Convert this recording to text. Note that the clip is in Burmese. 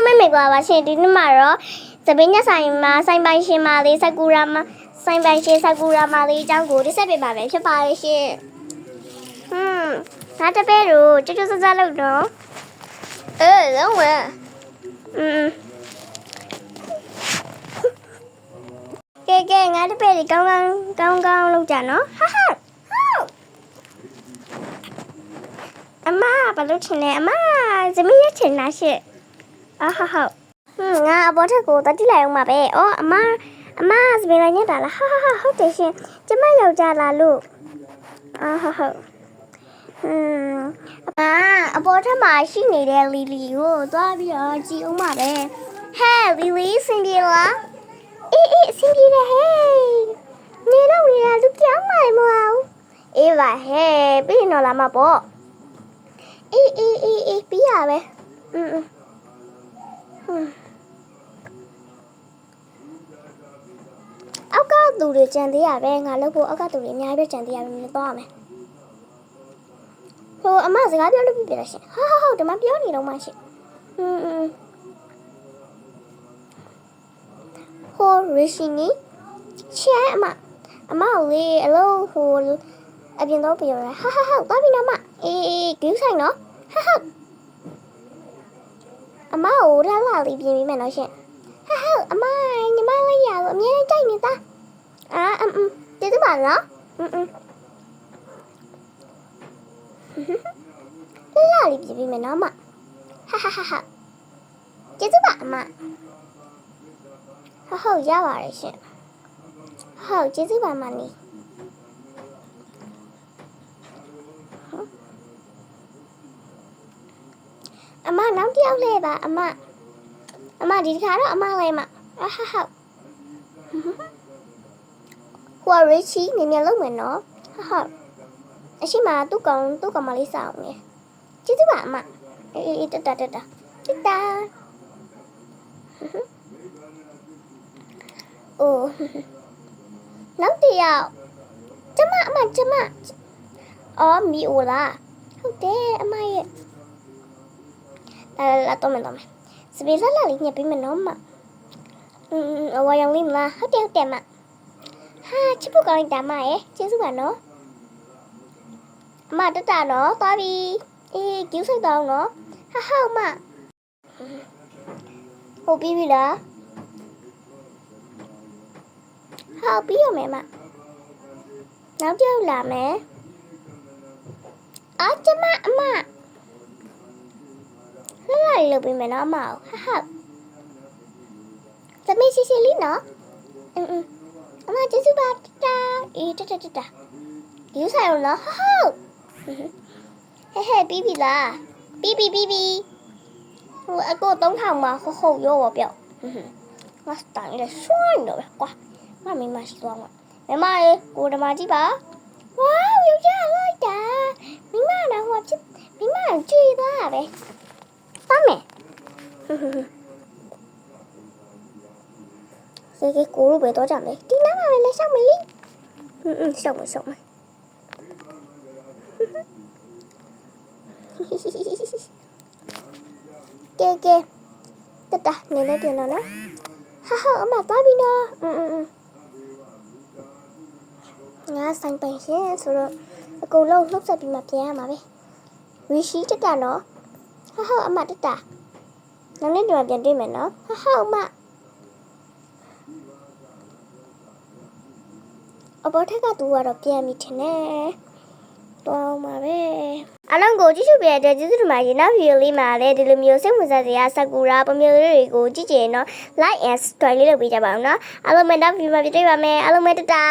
妹美国吧，现在你妈了，这边家上嘛，上班些嘛的，上古人嘛，上班些上古人嘛的，讲过的这边吧，去发一些。那这边路，这就是这路的。人为。给，俺这边的刚路站呢，哈哈。阿妈，把路停嘞，阿妈，这边也停那些。啊，好。阿伯这个到底来用嘛呗？哦，阿妈，这边来你打了，好，得行，这么要加拉路。啊，好。阿伯他妈是你的莉莉哦，多比较基用嘛呗？嘿，莉莉，辛迪啦？辛迪啦嘿，你那都讲嘛么？哇嘿，别闹了嘛不？别呀呗。အောက်ကသူတွေကြံသေးရပဲငါလုပ်ဖို့အောက်ကသူတွေအများကြီးပဲကြံသေးရပဲမသွားမယ်ဟိုအမစကားပြောလို့ပြပြလားရှင်ဟုတ်ဒီမှာပြောနေတော့မှရှင်ဟိုရရှိနီချဲအမလေးအလုံးဟိုအပြင်တော့ပြောရဟုတ်သွားပြီနော်မအေးကျူးဆိုင်နော်ဟုတ်အမကိုလာလေးပြင်ပြီးမယ်နော်ရှင်ဟုတ်အမညီမလေးရလို့အမြဲတမ်းကြိုက်နေတာကျေးဇူးပါနော်လာလေးပြင်ပြီးမယ်နော်အမဟာကျေးဇူးပါအမဟုတ်ရပါတယ်ရှင်ဟုတ်ကျေးဇူးပါမနီအမနောက်တစ်ယောက်လဲပါအမဒီတစ်ခါတော့အမလဲမဟုတ်ဟိုရချီနည်းနည်းလုံးမယ်နော်ဟုတ်အရှိမသူ့ကောင်မလေးစောင်းနေကျေးဇူးပါအမအေးတတာအိုးနောက်တစ်ယောက်ကျမအော်မီအိုလားဟုတ်တယ်အမရဲ့လာတော့မယ်စပီလာလေးညပြမယ်နော်မဝါရောင်လေးမလားဟုတ်တယ်မဟာချစ်ဖို့ကောင်းတာမရဲ့ကျေးဇူးပါနော်အမတတနော်သွားပြီအေးကျူးစိတ်တောင်းနော်ဟုတ်မဟုတ်ပြီလားဟုတ်ပြီရမယ်မနောက်ကြောက်လာမယ်ကျမအမလာလုပ်ပေးမယ်နော်အမဟုတ်သမီးစီလေးနော်အမကျေးဇူးပါတာအေးတယူဆိုင်အောင်နော်ဟုတ်ဟဲ့ပြီးပြီလားပြီးဟိုအကို3000မှာဟုတ်ရောပြောက်ငါစတိုင်းလေဆွမ်းတော့ပဲကွာငါမိမရှိသွားမှာမိမရေကိုဓမ္မကြည့်ပါဝါးယောက်ျားလိုက်တာမိမတော့ဟိုချစ်မိမကြည့်သားပဲသားမယ်စေကိုလိုပဲတော့ကြမယ်ဒီနားမှာပဲလက်ရှောက်မလေးရှောက်မကဲတတနေလိုက်ပြန်တော့နော်ဟာအမသွားပြီနော်ငါဆိုင်ပိုင်ရှင်ဆိုတော့အကုန်လုံးနှုတ်ဆက်ပြီးမှပြန်ရမှာပဲဝီရှိတတနော်ဟာအမတတနောက်နေ့တော့ပြန်တွေ့မယ်နော်ဟာအမအပေါ်ထက်ကသူကတော့ပြန်ပြီထင်တယ်တော့မှာပဲအလုံးကိုကြည့်ရှုပြရတဲ့ကျေးဇူးတင်ပါတယ်နောက်ဗီဒီယိုလေးမှာလည်းဒီလိုမျိုးစိတ်ဝင်စားစရာဆာကူရာပုံမျိုးတွေကိုကြည့်ကြရင်တော့ like and subscribe လေးလုပ်ပေးကြပါဦးနော်အားလုံးပဲနောက်ဗီဒီယိုမှာပြန်တွေ့ပါမယ်အားလုံးပဲတတာ